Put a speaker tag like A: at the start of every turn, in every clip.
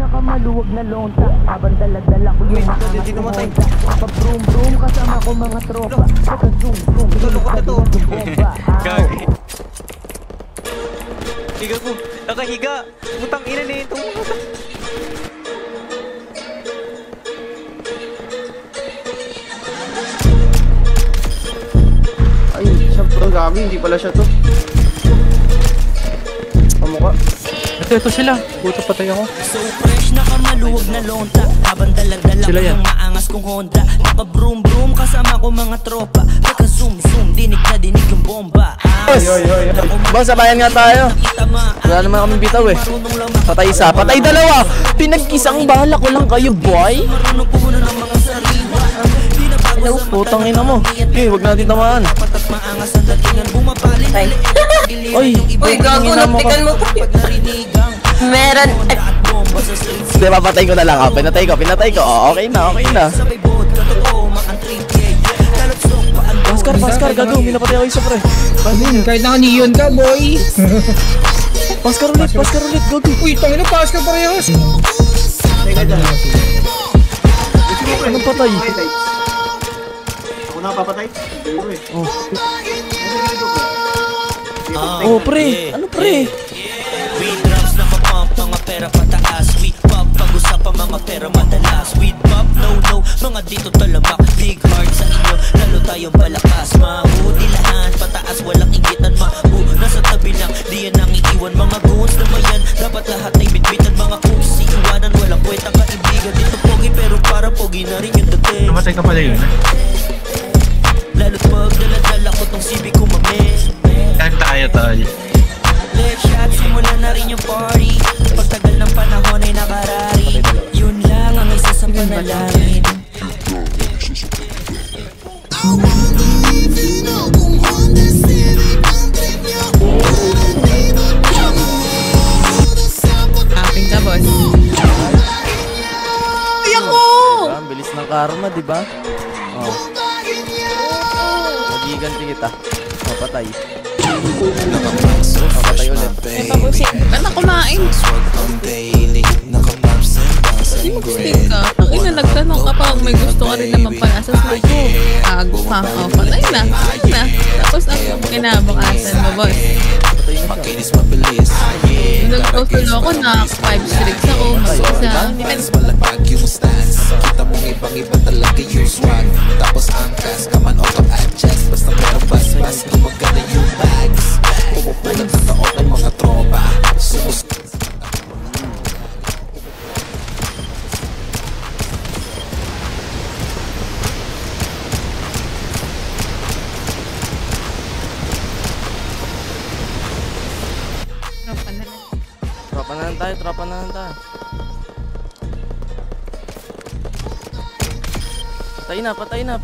A: ka maluwag na lonta. Habang daladala ko yung maangas na honda. Pa-broom broom kasama ko mga tropa. Pagka-zoom zoom,
B: Tulog ko na to.
A: bomba.
B: Gagi. Higa ko. Nakahiga. Putang ina na ito.
C: Ay, siya bro, gabi. Hindi pala siya to. Kamukha.
D: Ito sila. Puto patay ako.
E: So fresh na kamaluwag na lonta. Habang dalag-dalag ko yung maangas kong Honda. Naka-broom broom kasama ko mga tropa. Pagka-zoom zoom, dinig na dinig yung bomba.
C: Boss, sabayan nga tayo. Wala naman kaming bitaw eh. Patay isa, patay dalawa. Pinagkisang bahala ko lang kayo, boy.
E: Marunong puno ng mga sariwa.
C: Hello, putang ina mo. Okay, wag natin tamaan.
E: Patat maangas ang datingan. Bumapalin na
C: Oy,
F: gago, naptikan mo ko. Meron.
C: Hindi, papatay ko na lang. Oh, pinatay ko. Oh, okay na. Pascar, gago. Minapatay ako isa, pre.
G: Kahit naka-neon ka, boy.
C: Pascar ulit, gago.
G: Uy, tangin na, Pascal parehas.
C: Anong patay?
H: Ako na papatay?
C: Oh, pre. Ano, pre?
E: Weed drops na mapump, mga pera pataas. Sweet pop, pag-usap ang mga pera madalas. Weed pop, no, mga dito talamak. Big heart sa inyo, lalo tayong palakas. Mahudilahan, pataas, walang ingitan. Nasa tabi lang, di yan ang iiwan. Mga goons na mayan, dapat lahat ay bitbitan. Mga cooks, iiwanan, walang kwentang kaibigan. Dito pogi, pero para pogi na rin yung dating.
D: Namatay ka pala yun.
E: Lalo't pag daladala ko tong sibi ko mamin.
D: Kaya tayo.
E: Let's shot, simulan na rin yung party. Pagtagal ng panahon ay nakarari. Yun lang ang isa sa panalangin.
F: Aking ka, boss. Ay, ako!
C: Ang bilis ng karma, di ba? Oh. Magiganti kita. Papatay. Papatay ulit.
F: Pabusin. Ba't kumain? Stick ka. Ang ina, nagtanong ka pa kung may gusto ka rin naman pala sa slow ko. Ago ka. O, patay na. Tapos ang kinabakasan mo, boss. Nung nag-fulfill ako, na 5 streaks ako. Mag-isa.
I: Kita mong ibang-iba talaga yung swag. Tapos ang cast, kaman auto adjust. Basta meron bas-bas, gumagana yung bags. Pumupulang sa taon ng mga tropa.
C: Tropa na lang tayo.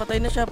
C: Patay na siya.